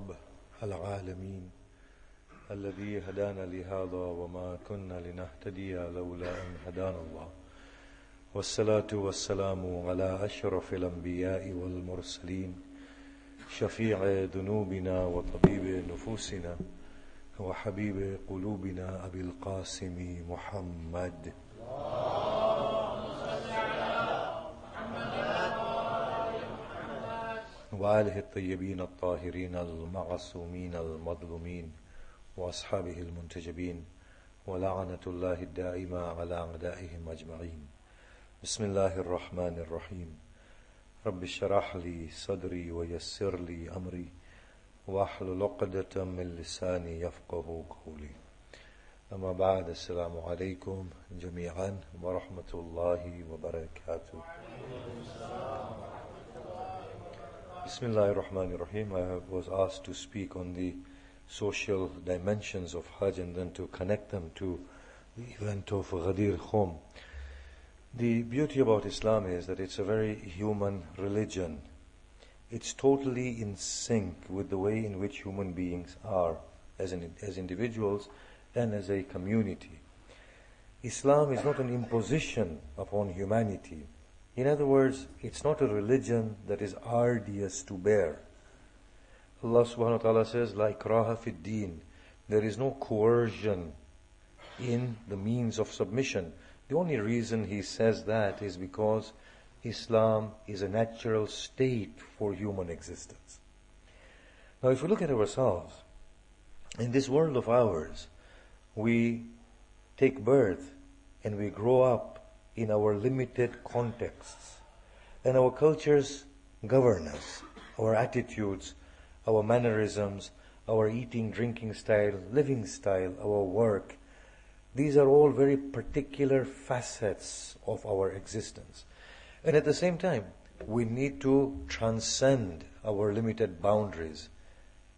رب العالمين الذي هدانا لهذا وما كنا لنهتدي لولا أن هدانا الله والصلاة والسلام على أشرف الأنبياء والمرسلين شفيع ذنوبنا وطبيب نفوسنا وحبيب قلوبنا أبي القاسم محمد وآله الطيبين الطاهرين المعصومين المظلومين وأصحابه المنتجبين ولعنة الله الدائمة على أعدائهم أجمعين. بسم الله الرحمن الرحيم. رب اشرح لي صدري ويسر لي أمري واحلل عقدة من لساني يفقه قولي. أما بعد، السلام عليكم جميعا ورحمة الله وبركاته. Bismillahir Rahmanir Rahim. I was asked to speak on the social dimensions of Hajj and then to connect them to the event of Ghadir Khum. The beauty about Islam is that it's a very human religion. It's totally in sync with the way in which human beings are as individuals and as a community. Islam is not an imposition upon humanity. In other words, it's not a religion that is arduous to bear. Allah subhanahu wa ta'ala says, "La ikraha fid deen." There is no coercion in the means of submission. The only reason he says that is because Islam is a natural state for human existence. Now, if we look at ourselves, in this world of ours, we take birth and we grow up in our limited contexts, and our cultures govern us, our attitudes, our mannerisms, our eating, drinking style, living style, our work. These are all very particular facets of our existence. And at the same time, we need to transcend our limited boundaries,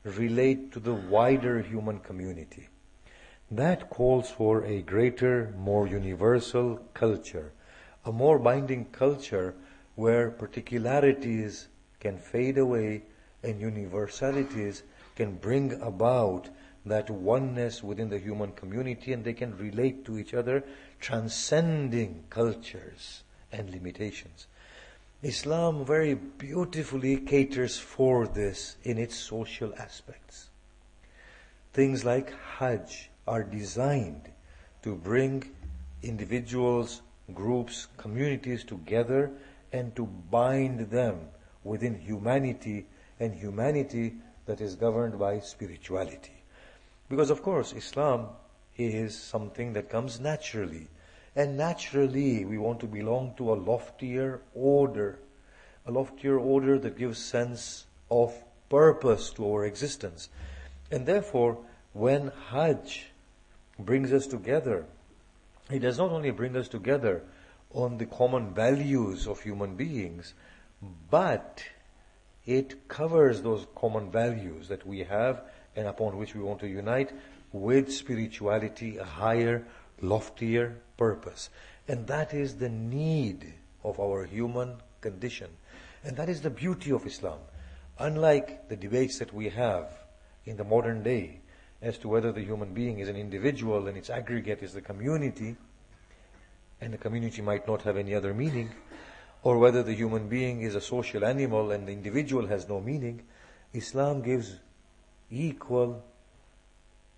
relate to the wider human community. That calls for a greater, more universal culture, a more binding culture where particularities can fade away and universalities can bring about that oneness within the human community, and they can relate to each other, transcending cultures and limitations. Islam very beautifully caters for this in its social aspects. Things like Hajj are designed to bring individuals, groups, communities together and to bind them within humanity, and humanity that is governed by spirituality. Because of course Islam is something that comes naturally, and naturally we want to belong to a loftier order that gives sense of purpose to our existence. And therefore, when Hajj brings us together, it does not only bring us together on the common values of human beings, but it covers those common values that we have and upon which we want to unite with spirituality, a higher, loftier purpose. And that is the need of our human condition. And that is the beauty of Islam. Unlike the debates that we have in the modern day as to whether the human being is an individual and its aggregate is the community, and the community might not have any other meaning, or whether the human being is a social animal and the individual has no meaning, Islam gives equal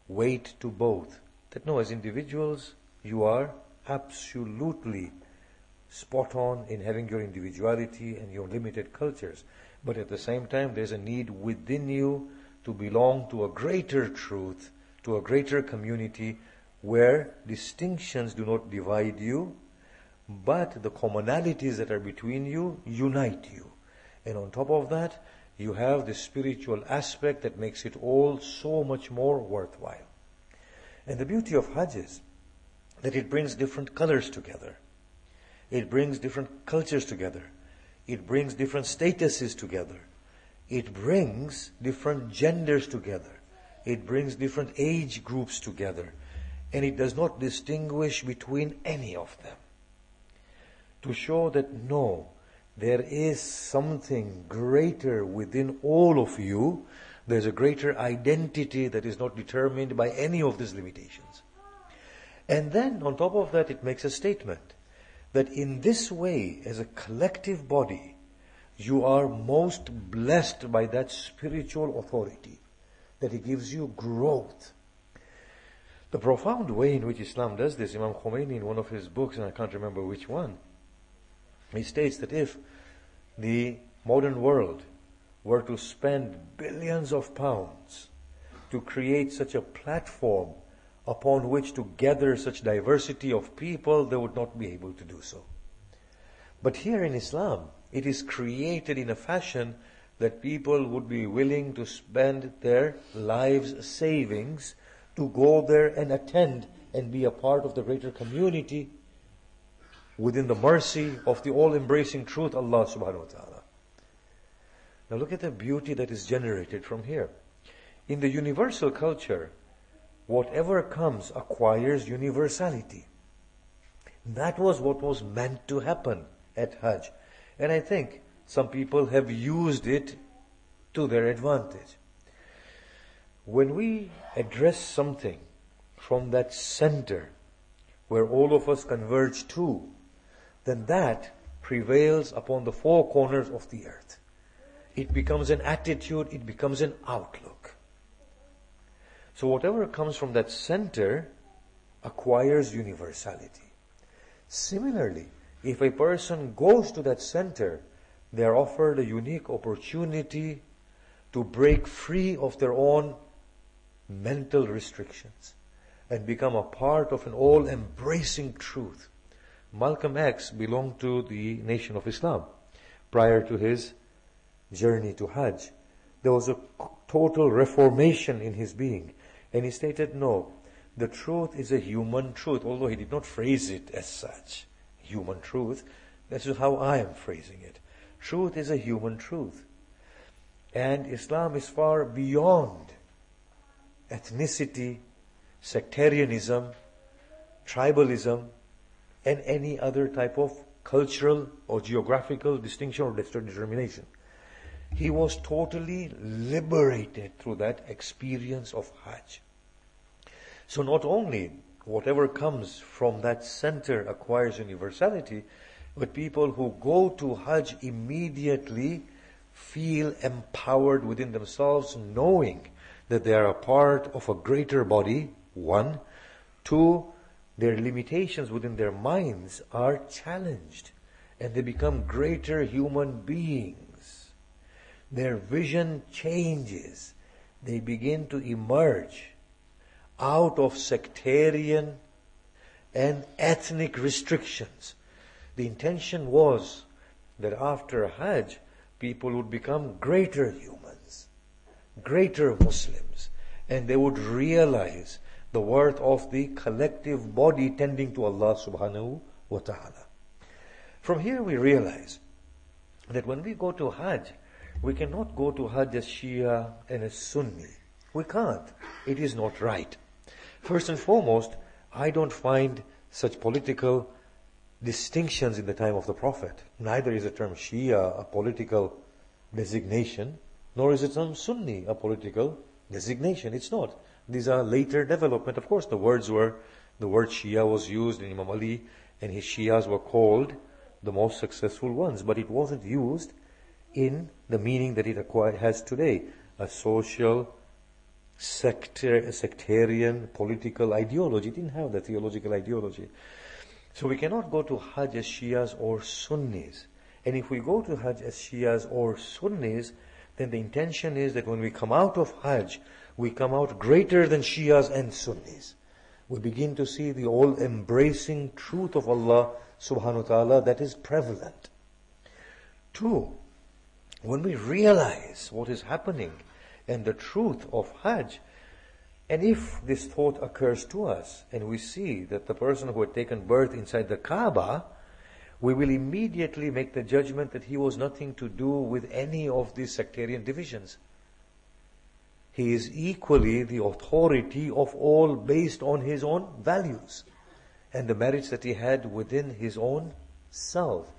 weight to both. That no, as individuals, you are absolutely spot on in having your individuality and your limited cultures. But at the same time, there's a need within you to belong to a greater truth, to a greater community where distinctions do not divide you, but the commonalities that are between you unite you. And on top of that, you have the spiritual aspect that makes it all so much more worthwhile. And the beauty of Hajj is that it brings different colors together. It brings different cultures together. It brings different statuses together. It brings different genders together. It brings different age groups together. And it does not distinguish between any of them. To show that no, there is something greater within all of you There's a greater identity that is not determined by any of these limitations. And then, on top of that, it makes a statement that in this way, as a collective body, you are most blessed by that spiritual authority, that it gives you growth. The profound way in which Islam does this, Imam Khomeini in one of his books, and I can't remember which one, he states that if the modern world were to spend billions of pounds to create such a platform upon which to gather such diversity of people, they would not be able to do so. But here in Islam, it is created in a fashion that people would be willing to spend their lives' savings to go there and attend and be a part of the greater community within the mercy of the all-embracing truth, Allah subhanahu wa ta'ala. Now look at the beauty that is generated from here. In the universal culture, whatever comes acquires universality. That was what was meant to happen at Hajj. And I think some people have used it to their advantage. When we address something from that center where all of us converge to, then that prevails upon the four corners of the earth. It becomes an attitude, it becomes an outlook. So whatever comes from that center acquires universality. Similarly, if a person goes to that center, they are offered a unique opportunity to break free of their own mental restrictions and become a part of an all-embracing truth. Malcolm X belonged to the Nation of Islam prior to his journey to Hajj. There was a total reformation in his being. And he stated, no, the truth is a human truth, although he did not phrase it as such. Human truth, that's just how I am phrasing it. Truth is a human truth. And Islam is far beyond ethnicity, sectarianism, tribalism, and any other type of cultural or geographical distinction or determination. He was totally liberated through that experience of Hajj. So not only whatever comes from that center acquires universality, but people who go to Hajj immediately feel empowered within themselves, knowing that they are a part of a greater body, one. Two, their limitations within their minds are challenged, and they become greater human beings. Their vision changes. They begin to emerge out of sectarian and ethnic restrictions. The intention was that after Hajj, people would become greater humans, greater Muslims, and they would realize the worth of the collective body tending to Allah subhanahu wa ta'ala. From here we realize that when we go to Hajj, we cannot go to Hajj as Shia and as Sunni. We can't. It is not right. First and foremost, I don't find such political distinctions in the time of the Prophet. Neither is the term Shia a political designation, nor is the term Sunni a political designation. It's not. These are later development. Of course, the word Shia was used in Imam Ali, and his Shias were called the most successful ones, but it wasn't used in the meaning that it has today, a social, sectarian, political ideology. It didn't have the theological ideology. So we cannot go to Hajj as Shias or Sunnis. And if we go to Hajj as Shias or Sunnis, then the intention is that when we come out of Hajj, we come out greater than Shias and Sunnis. We begin to see the all-embracing truth of Allah subhanahu wa ta'ala that is prevalent. Two, when we realize what is happening and the truth of Hajj, and if this thought occurs to us and we see that the person who had taken birth inside the Kaaba, we will immediately make the judgment that he was nothing to do with any of these sectarian divisions. He is equally the authority of all based on his own values and the merits that he had within his own self.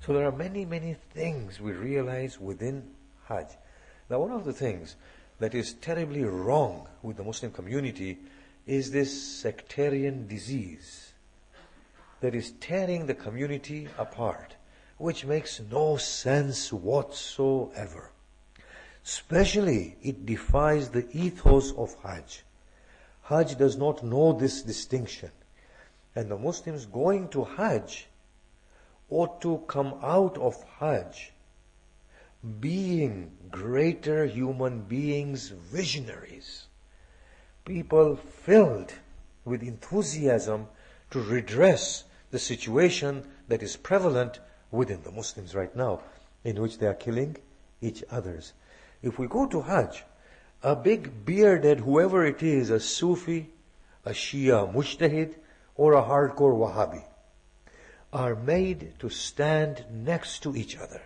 So there are many, many things we realize within Hajj. Now one of the things that is terribly wrong with the Muslim community is this sectarian disease that is tearing the community apart, which makes no sense whatsoever. Especially, it defies the ethos of Hajj. Hajj does not know this distinction. And the Muslims going to Hajj ought to come out of Hajj being greater human beings, visionaries, people filled with enthusiasm to redress the situation that is prevalent within the Muslims right now, in which they are killing each others. If we go to Hajj, a big bearded, whoever it is, a Sufi, a Shia Mujtahid, or a hardcore Wahhabi, are made to stand next to each other.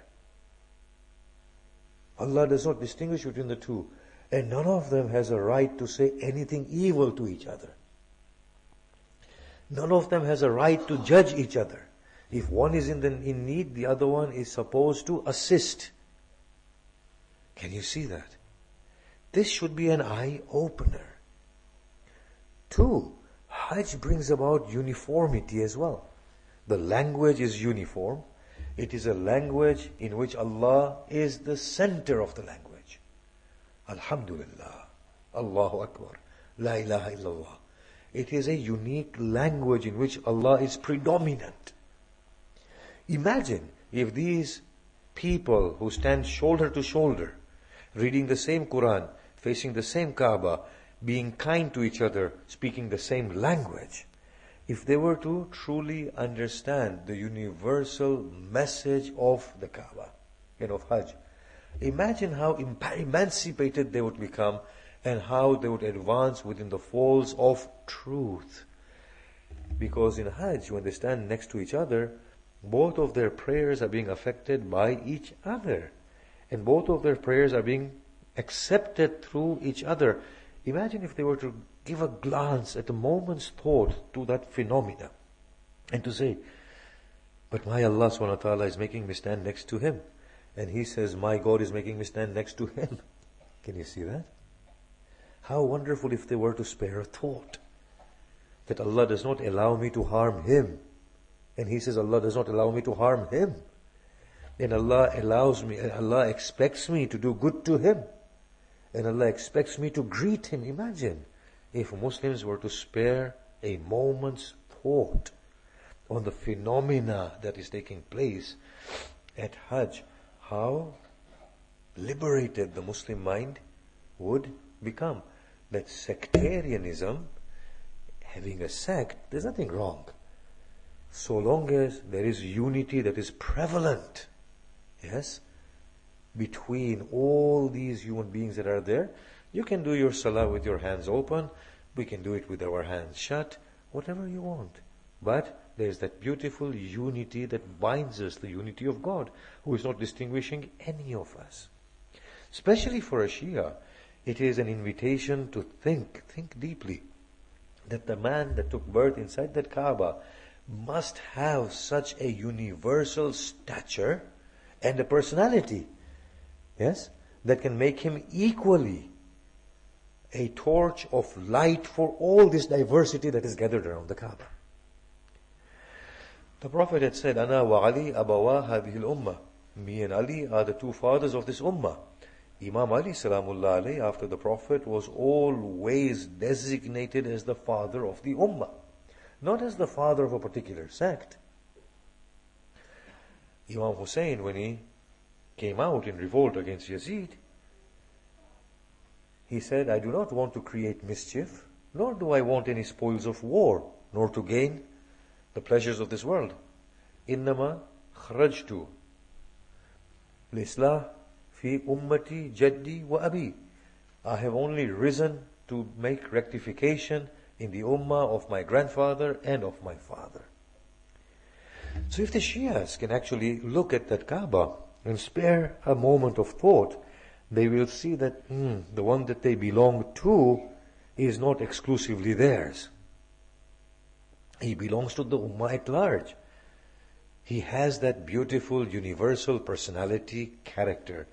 Allah does not distinguish between the two, and none of them has a right to say anything evil to each other. None of them has a right to judge each other. If one is in need, the other one is supposed to assist. Can you see that? This should be an eye-opener. 2, Hajj brings about uniformity as well. The language is uniform. It is a language in which Allah is the center of the language. Alhamdulillah, Allahu Akbar, La ilaha illallah. It is a unique language in which Allah is predominant. Imagine if these people who stand shoulder to shoulder, reading the same Quran, facing the same Kaaba, being kind to each other, speaking the same language, if they were to truly understand the universal message of the Kaaba and of Hajj, imagine how emancipated they would become and how they would advance within the folds of truth. Because in Hajj, when they stand next to each other, both of their prayers are being affected by each other. And both of their prayers are being accepted through each other. Imagine if they were to give a glance at a moment's thought to that phenomena and to say, but my Allah subhanahu wa ta'ala is making me stand next to Him. And He says, my God is making me stand next to Him. Can you see that? How wonderful if they were to spare a thought that Allah does not allow me to harm Him. And He says, Allah does not allow me to harm Him. And Allah allows me, and Allah expects me to do good to Him. And Allah expects me to greet Him. Imagine if Muslims were to spare a moment's thought on the phenomena that is taking place at Hajj, how liberated the Muslim mind would become. That sectarianism, having a sect, there's nothing wrong. So long as there is unity that is prevalent, yes, between all these human beings that are there, you can do your salah with your hands open, we can do it with our hands shut, whatever you want. But there's that beautiful unity that binds us, the unity of God, who is not distinguishing any of us. Especially for a Shia, it is an invitation to think deeply, that the man that took birth inside that Kaaba must have such a universal stature and a personality, yes, that can make him equally a torch of light for all this diversity that is gathered around the Kaaba. The Prophet had said, Ana wa Ali abawa hadhihi al-ummah. Me and Ali are the two fathers of this ummah. Imam Ali salamullah alayhi, after the Prophet, was always designated as the father of the ummah, not as the father of a particular sect. Imam Hussein, when he came out in revolt against Yazid, he said, I do not want to create mischief, nor do I want any spoils of war, nor to gain the pleasures of this world. Innama kharajtu l'islah fi ummati jaddi wa abi. I have only risen to make rectification in the ummah of my grandfather and of my father. So if the Shias can actually look at that Kaaba and spare a moment of thought, they will see that the one that they belong to is not exclusively theirs. He belongs to the Ummah at large. He has that beautiful universal personality, character.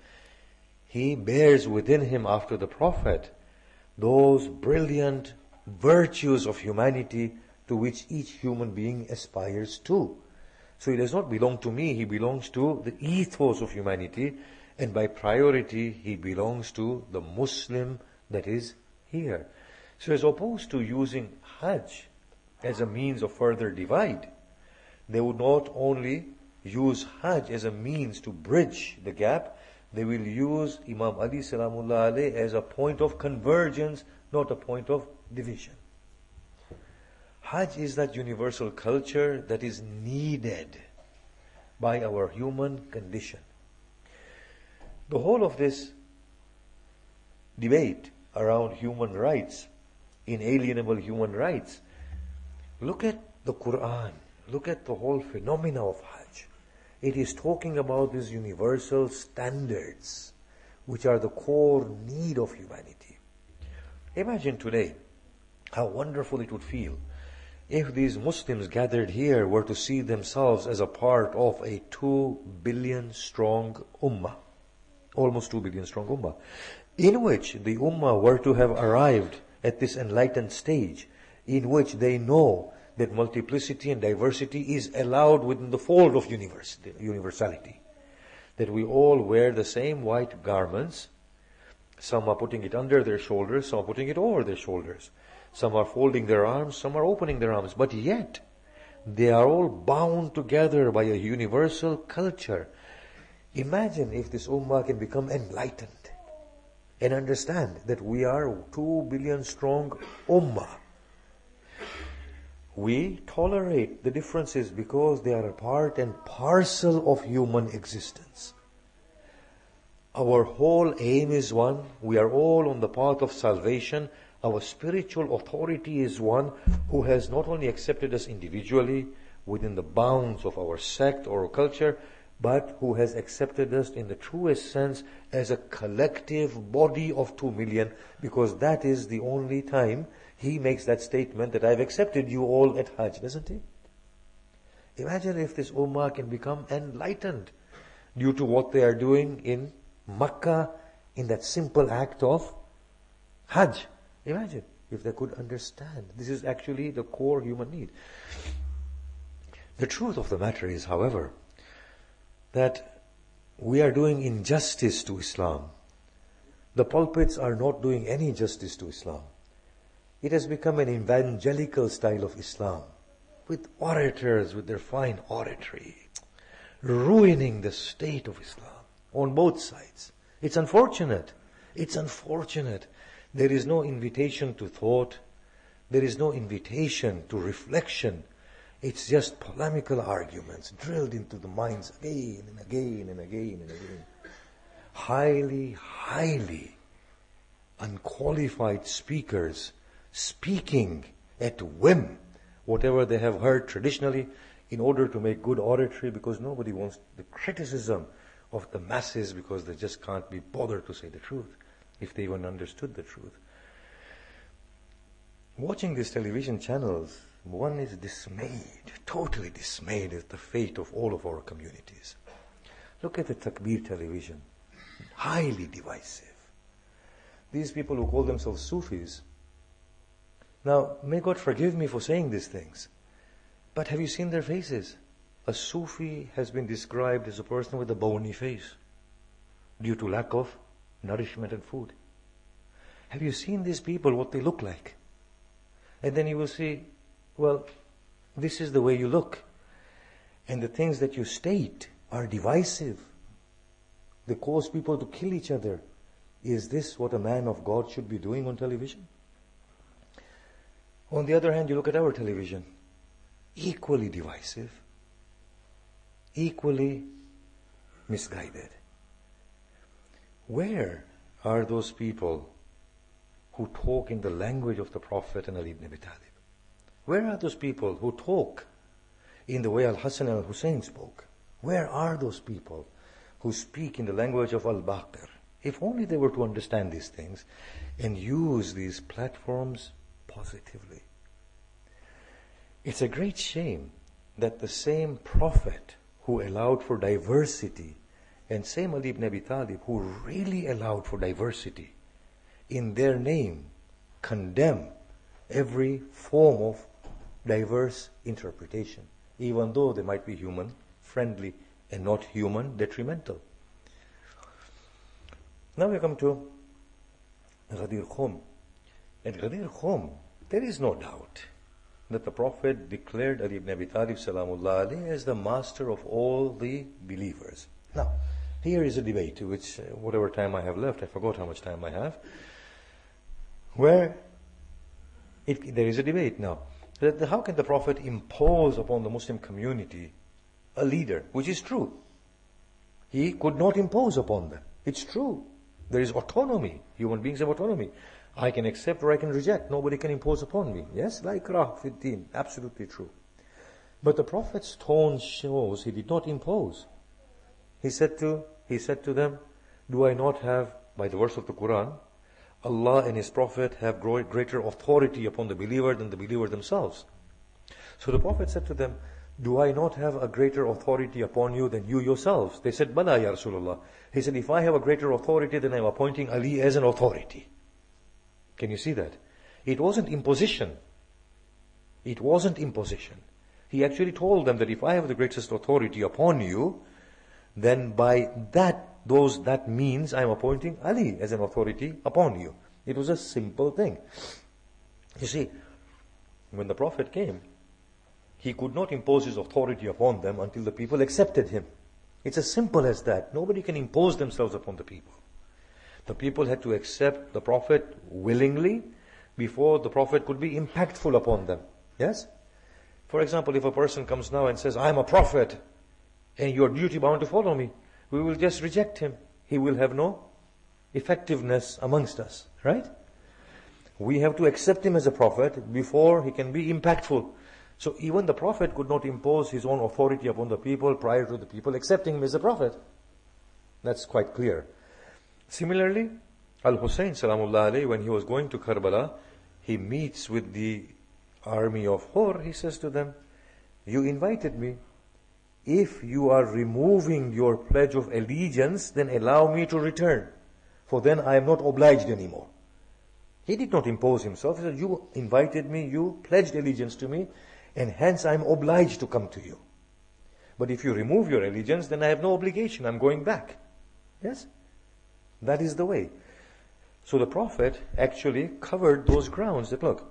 he bears within him after the Prophet those brilliant virtues of humanity to which each human being aspires to. So he does not belong to me, he belongs to the ethos of humanity, and by priority he belongs to the Muslim that is here. So as opposed to using Hajj as a means of further divide, they would not only use Hajj as a means to bridge the gap, they will use Imam Ali salamullah alayh as a point of convergence, not a point of division. Hajj is that universal culture that is needed by our human condition. The whole of this debate around human rights, inalienable human rights, look at the Quran, look at the whole phenomena of Hajj. It is talking about these universal standards which are the core need of humanity. Imagine today how wonderful it would feel if these Muslims gathered here were to see themselves as a part of a 2 billion strong ummah, almost 2 billion strong ummah, in which the ummah were to have arrived at this enlightened stage in which they know that multiplicity and diversity is allowed within the fold of universality. That we all wear the same white garments. Some are putting it under their shoulders, some are putting it over their shoulders. Some are folding their arms, some are opening their arms. But yet, they are all bound together by a universal culture. Imagine if this ummah can become enlightened and understand that we are 2 billion strong ummah. We tolerate the differences because they are a part and parcel of human existence. Our whole aim is one. We are all on the path of salvation. Our spiritual authority is one who has not only accepted us individually within the bounds of our sect or culture, but who has accepted us in the truest sense as a collective body of 2 million, because that is the only time he makes that statement that I've accepted you all at Hajj, doesn't he? Imagine if this ummah can become enlightened due to what they are doing in Makkah in that simple act of Hajj. Imagine if they could understand. This is actually the core human need. The truth of the matter is, however, that we are doing injustice to Islam. The pulpits are not doing any justice to Islam. It has become an evangelical style of Islam, with orators with their fine oratory, ruining the state of Islam on both sides. It's unfortunate. It's unfortunate. There is no invitation to thought. There is no invitation to reflection. It's just polemical arguments drilled into the minds again and again and again and again. Highly unqualified speakers speaking at whim whatever they have heard traditionally in order to make good oratory, because nobody wants the criticism of the masses because they just can't be bothered to say the truth, if they even understood the truth. Watching these television channels, one is dismayed, totally dismayed at the fate of all of our communities. Look at the Takbir television, highly divisive. These people who call themselves Sufis, now may God forgive me for saying these things, but have you seen their faces? A Sufi has been described as a person with a bony face due to lack of nourishment and food. Have you seen these people, what they look like? And then you will see, well, this is the way you look. And the things that you state are divisive. They cause people to kill each other. Is this what a man of God should be doing on television? On the other hand, you look at our television, equally divisive, equally misguided. Where are those people who talk in the language of the Prophet and Ali ibn Abi Talib? Where are those people who talk in the way Al-Hassan and Al-Hussein spoke? Where are those people who speak in the language of Al-Baqir? If only they were to understand these things and use these platforms positively. It's a great shame that the same Prophet who allowed for diversity And same Ali ibn Abi Talib, who really allowed for diversity, in their name condemn every form of diverse interpretation, even though they might be human friendly and not human detrimental. Now we come to Ghadir Khum. At Ghadir Khum, there is no doubt that the Prophet declared Ali ibn Abi Talib salamullah alayhi as the master of all the believers. Now, here is a debate, which whatever time I have left, I forgot how much time I have, where there is a debate now. That how can the Prophet impose upon the Muslim community a leader, which is true. He could not impose upon them. It's true. There is autonomy. Human beings have autonomy. I can accept or I can reject. Nobody can impose upon me. Yes, like Ikrah fi din. Absolutely true. But the Prophet's tone shows he did not impose. He said to them, do I not have, by the verse of the Quran, Allah and His Prophet have greater authority upon the believer than the believer themselves. So the Prophet said to them, do I not have a greater authority upon you than you yourselves? They said, Bala ya Rasulullah. He said, if I have a greater authority, then I am appointing Ali as an authority. Can you see that? It wasn't imposition. It wasn't imposition. He actually told them that if I have the greatest authority upon you, then by that means I am appointing Ali as an authority upon you. It was a simple thing. You see, when the Prophet came, he could not impose his authority upon them until the people accepted him. It's as simple as that. Nobody can impose themselves upon the people. The people had to accept the Prophet willingly before the Prophet could be impactful upon them. Yes? For example, if a person comes now and says, I am a prophet and you are duty bound to follow me, we will just reject him. He will have no effectiveness amongst us. Right? We have to accept him as a prophet before he can be impactful. So even the Prophet could not impose his own authority upon the people prior to the people accepting him as a prophet. That's quite clear. Similarly, Al-Hussein salamullah alayhi, when he was going to Karbala, he meets with the army of Hur. He says to them, you invited me. If you are removing your pledge of allegiance, then allow me to return, for then I am not obliged anymore. He did not impose himself. He said, you invited me, you pledged allegiance to me, and hence I am obliged to come to you. But if you remove your allegiance, then I have no obligation. I'm going back. Yes? That is the way. So the Prophet actually covered those grounds that, look,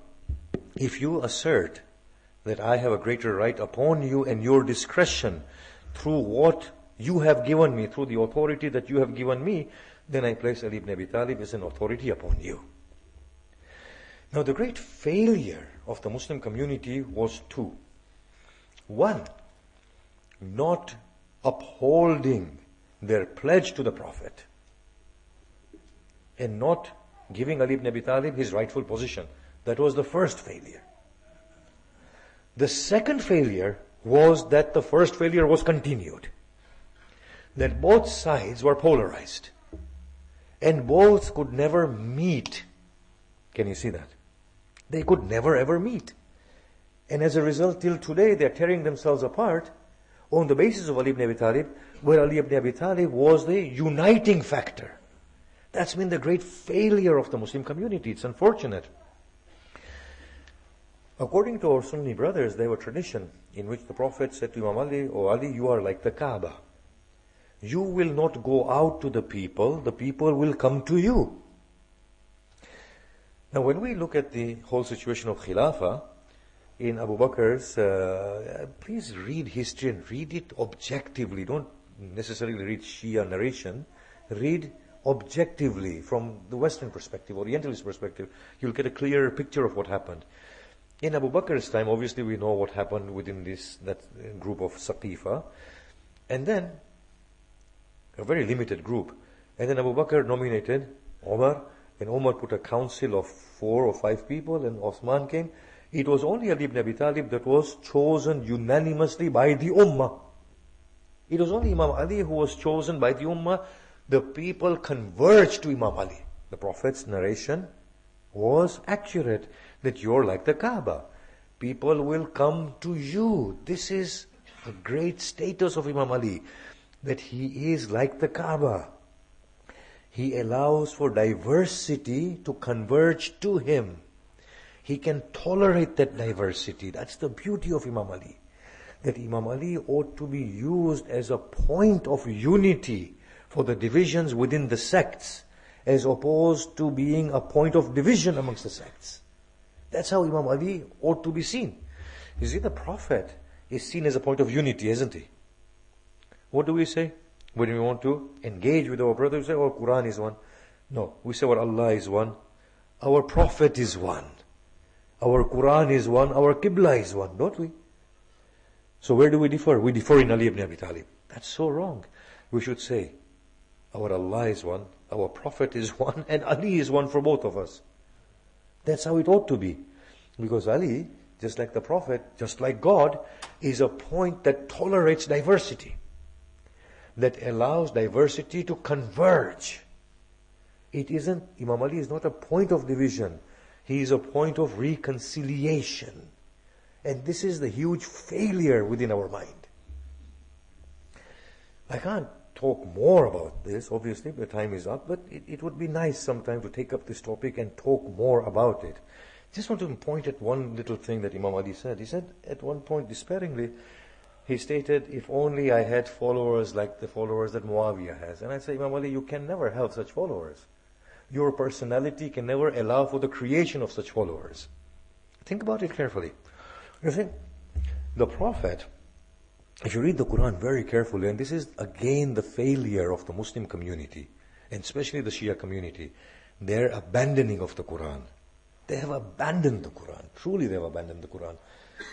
if you assert that I have a greater right upon you and your discretion through what you have given me, through the authority that you have given me, then I place Ali ibn Abi Talib as an authority upon you. Now the great failure of the Muslim community was two. One, not upholding their pledge to the Prophet and not giving Ali ibn Abi Talib his rightful position. That was the first failure. The second failure was that the first failure was continued. That both sides were polarized. And both could never meet. Can you see that? They could never ever meet. And as a result, till today, they are tearing themselves apart on the basis of Ali ibn Abi Talib, where Ali ibn Abi Talib was the uniting factor. That's been the great failure of the Muslim community. It's unfortunate. According to our Sunni brothers, they have a tradition in which the Prophet said to Imam Ali, "O Ali, you are like the Kaaba. You will not go out to the people will come to you." Now when we look at the whole situation of Khilafah, in Abu Bakr's, please read history and read it objectively. Don't necessarily read Shia narration. Read objectively from the Western perspective, Orientalist perspective. You'll get a clearer picture of what happened. In Abu Bakr's time, obviously we know what happened within that group of Saqifa. And then, a very limited group. And then Abu Bakr nominated Umar, and Umar put a council of 4 or 5 people, and Osman came. It was only Ali ibn Abi Talib that was chosen unanimously by the Ummah. It was only Imam Ali who was chosen by the Ummah. The people converged to Imam Ali. The Prophet's narration was accurate, that you're like the Kaaba. People will come to you. This is the great status of Imam Ali. that He is like the Kaaba. He allows for diversity to converge to Him. He can tolerate that diversity. That's the beauty of Imam Ali. That Imam Ali ought to be used as a point of unity for the divisions within the sects, as opposed to being a point of division amongst the sects. That's how Imam Ali ought to be seen. You see, the Prophet is seen as a point of unity, isn't he? What do we say when we want to engage with our brothers? We say, our Quran is one. No, we say our Allah is one. Our Prophet is one. Our Quran is one. Our Qibla is one, don't we? So where do we differ? We differ in Ali ibn Abi Talib. That's so wrong. We should say, our Allah is one, our Prophet is one, and Ali is one for both of us. That's how it ought to be. Because Ali, just like the Prophet, just like God, is a point that tolerates diversity, that allows diversity to converge. Imam Ali is not a point of division. He is a point of reconciliation. And this is the huge failure within our mind. I can't talk more about this, obviously, the time is up, but it would be nice sometime to take up this topic and talk more about it. Just want to point at one little thing that Imam Ali said. He said at one point, despairingly, he stated, if only I had followers like the followers that Muawiyah has. And I say, Imam Ali, you can never have such followers. Your personality can never allow for the creation of such followers. Think about it carefully. You see, the Prophet, if you read the Quran very carefully, and this is again the failure of the Muslim community, and especially the Shia community, their abandoning of the Quran. They have abandoned the Quran. Truly they have abandoned the Quran.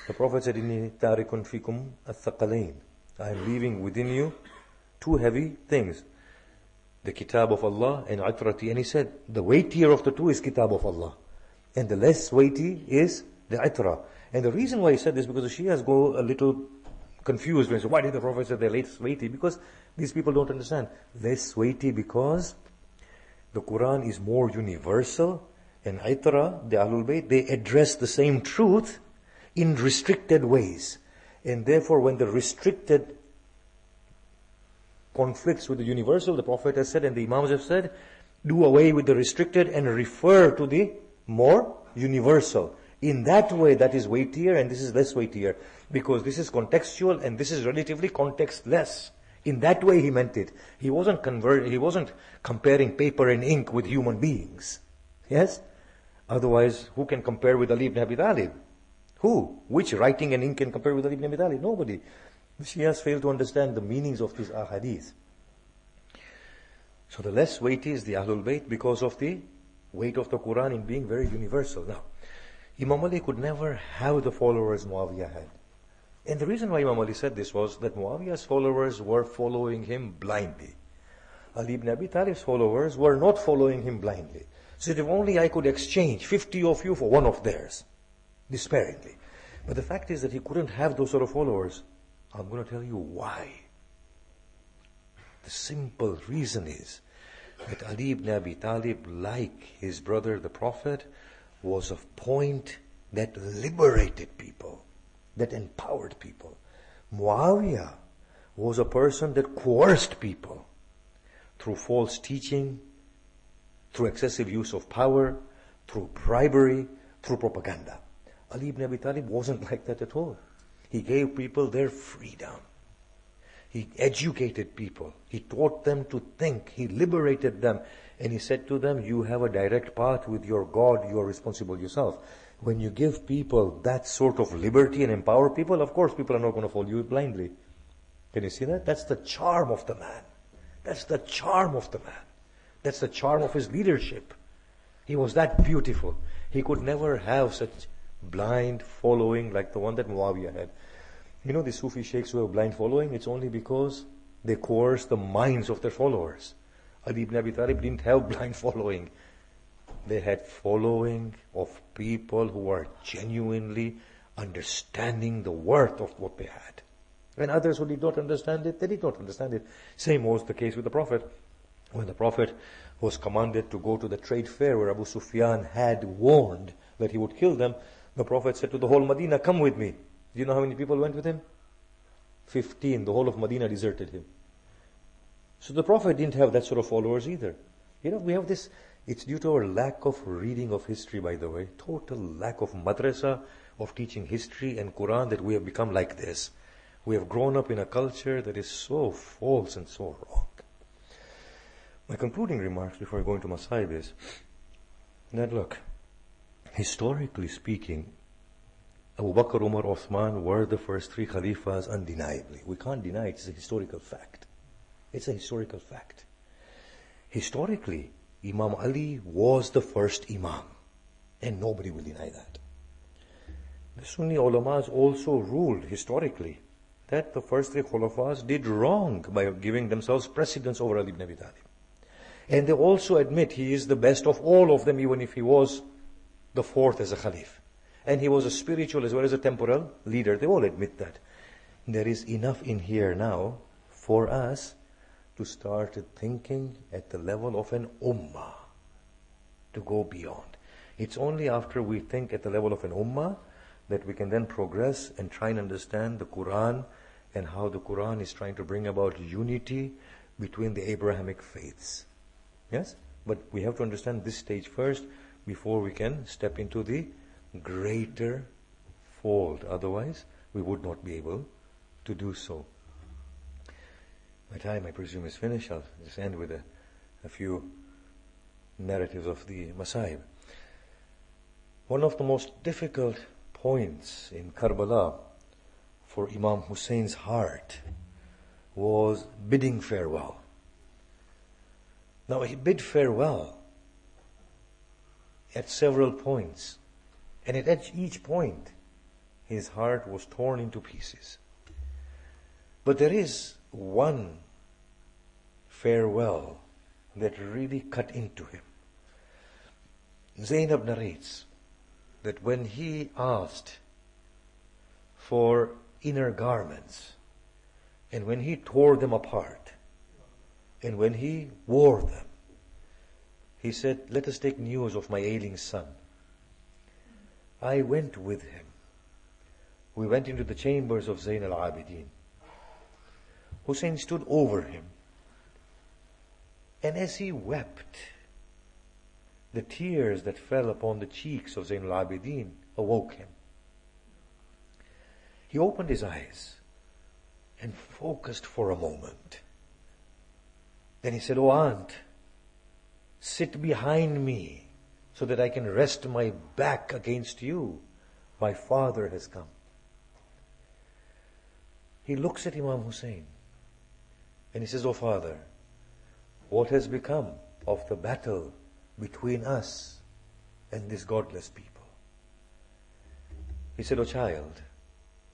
The Prophet said, Inni tarikun fikum athaqalain. I am leaving within you two heavy things. The Kitab of Allah and Itrati. And he said, the weightier of the two is Kitab of Allah. And the less weighty is the Itra. And the reason why he said this, because the Shias go a little confused when they say, why did the Prophet say they're less weighty? Because these people don't understand. Less weighty because the Quran is more universal, and Itra, the Ahlul Bayt, they address the same truth in restricted ways. And therefore, when the restricted conflicts with the universal, the Prophet has said and the Imams have said, do away with the restricted and refer to the more universal. In that way, that is weightier and this is less weightier. Because this is contextual and this is relatively contextless. In that way he meant it. He wasn't comparing paper and ink with human beings. Yes? Otherwise, who can compare with Ali ibn Abi Talib? Who? Which writing and ink can compare with Ali ibn Abi Talib? Nobody. The Shias fail to understand the meanings of these ahadith. So the less weighty is the Ahlul Bayt because of the weight of the Quran in being very universal. Now, Imam Ali could never have the followers Muawiyah had. And the reason why Imam Ali said this was that Muawiyah's followers were following him blindly. Ali ibn Abi Talib's followers were not following him blindly. So if only I could exchange 50 of you for one of theirs, despairingly. But the fact is that he couldn't have those sort of followers. I'm going to tell you why. The simple reason is that Ali ibn Abi Talib, like his brother the Prophet, was a point that liberated people, that empowered people. Muawiyah was a person that coerced people through false teaching, through excessive use of power, through bribery, through propaganda. Ali ibn Abi Talib wasn't like that at all. He gave people their freedom. He educated people. He taught them to think. He liberated them. And he said to them, you have a direct path with your God. You are responsible yourself. When you give people that sort of liberty and empower people, of course people are not going to follow you blindly. Can you see that? That's the charm of the man. That's the charm of the man. That's the charm of his leadership. He was that beautiful. He could never have such blind following like the one that Muawiyah had. You know the Sufi sheikhs who have blind following? It's only because they coerce the minds of their followers. Ali ibn Abi Talib didn't have blind following. They had following of people who are genuinely understanding the worth of what they had. And others who did not understand it, they did not understand it. Same was the case with the Prophet. When the Prophet was commanded to go to the trade fair where Abu Sufyan had warned that he would kill them, the Prophet said to the whole Medina, come with me. Do you know how many people went with him? 15. The whole of Medina deserted him. So the Prophet didn't have that sort of followers either. We have this, it's due to our lack of reading of history, by the way, total lack of madrasa, of teaching history and Quran, that we have become like this. We have grown up in a culture that is so false and so wrong. My concluding remarks before I go into Masayib is that, look, historically speaking, Abu Bakr, Umar, Uthman were the first three Khalifas undeniably. We can't deny it. It's a historical fact. It's a historical fact. Historically, Imam Ali was the first Imam, and nobody will deny that. The Sunni ulamas also ruled historically that the first three Khulafas did wrong by giving themselves precedence over Ali ibn Abi Talib. And they also admit he is the best of all of them, even if he was the fourth as a Khalif. And he was a spiritual as well as a temporal leader. They all admit that. There is enough in here now for us to start thinking at the level of an ummah, to go beyond. It's only after we think at the level of an ummah that we can then progress and try and understand the Quran and how the Quran is trying to bring about unity between the Abrahamic faiths. Yes? But we have to understand this stage first before we can step into the greater fold. Otherwise, we would not be able to do so. My time, I presume, is finished. I'll just end with a few narratives of the Masayib. One of the most difficult points in Karbala for Imam Hussein's heart was bidding farewell. Now, he bid farewell at several points, and at each point his heart was torn into pieces. But there is one farewell that really cut into him. Zainab narrates that when he asked for inner garments, and when he tore them apart, and when he wore them, he said, "Let us take news of my ailing son." I went with him. We went into the chambers of Zain al-Abidin. Hussein stood over him. And as he wept, the tears that fell upon the cheeks of Zain al-Abidin awoke him. He opened his eyes and focused for a moment. Then he said, "Oh aunt, sit behind me so that I can rest my back against you. My father has come." He looks at Imam Hussein and he says, "Oh father, what has become of the battle between us and these godless people?" He said, "Oh child,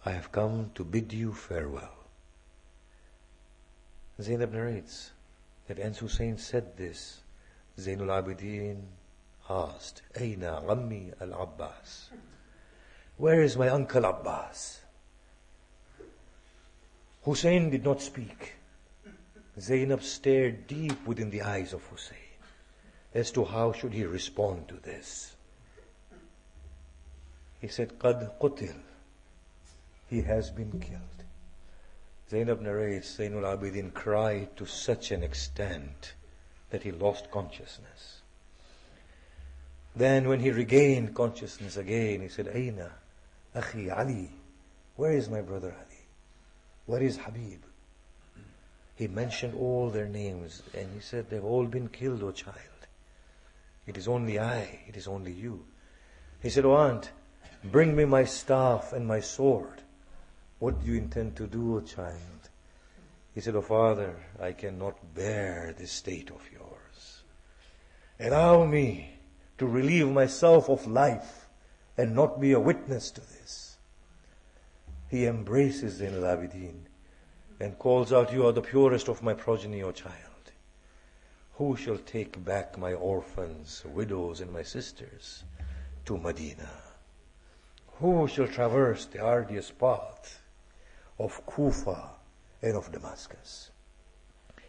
I have come to bid you farewell." Zainab narrates that as Hussein said this, Zainul Abidin asked, "Aina Ammi al-Abbas?" Where is my uncle Abbas? Hussein did not speak. Zainab stared deep within the eyes of Hussein as to how should he respond to this. He said, "Qad qutil." He has been killed. Zainab narrates Zainul Abidin cried to such an extent that he lost consciousness. Then when he regained consciousness again, he said, "Aina Akhi Ali?" Where is my brother Ali? Where is Habib? He mentioned all their names and he said, "They've all been killed, O child. It is only I, it is only you." He said, "Oh aunt, bring me my staff and my sword." "What do you intend to do, O child?" He said, "Oh father, I cannot bear this state of yours. Allow me to relieve myself of life and not be a witness to this." He embraces Zain al-Abidin and calls out, "You are the purest of my progeny, O child. Who shall take back my orphans, widows, and my sisters to Medina? Who shall traverse the arduous path of Kufa and of Damascus?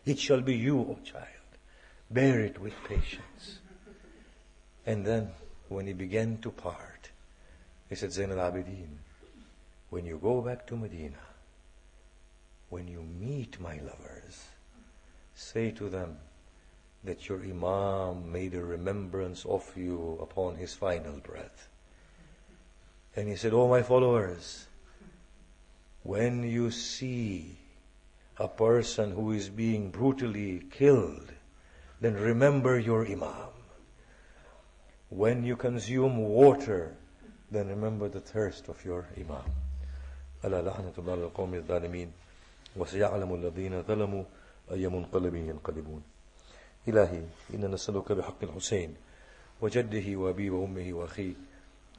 It shall be you, O child. Bear it with patience." And then, when he began to part, he said, "Zain al-Abidin, when you go back to Medina, when you meet my lovers, say to them that your Imam made a remembrance of you upon his final breath. And he said, "Oh my followers, when you see a person who is being brutally killed, then remember your Imam. When you consume water, then remember the thirst of your Imam. ألا لعنة الله على القوم الظالمين وسيعلم الذين ظلموا أي منقلب ينقلبون. إلهي إنا نسألك بحق الحسين وجده وأبيه وأمه وأخيه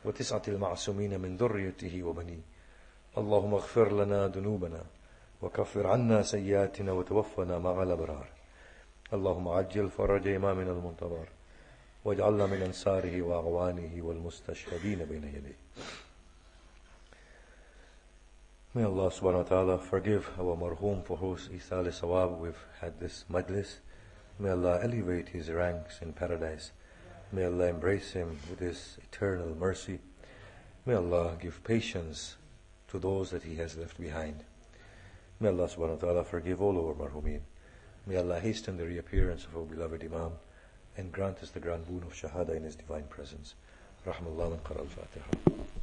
وتسعة المعصومين من ذريته وبنيه، اللهم اغفر لنا ذنوبنا وكفر عنا سيئاتنا وتوفنا مع الأبرار. اللهم عجل فرج إمامنا المنتظر واجعلنا من أنصاره وأعوانه والمستشهدين بين يديه. May Allah subhanahu wa ta'ala forgive our marhum for whose Isal Sawab we've had this majlis. May Allah elevate his ranks in paradise. May Allah embrace him with his eternal mercy. May Allah give patience to those that he has left behind. May Allah subhanahu wa ta'ala forgive all our marhumin. May Allah hasten the reappearance of our beloved Imam and grant us the grand boon of Shahada in his divine presence. Rahmallah man qara al-Fatiha.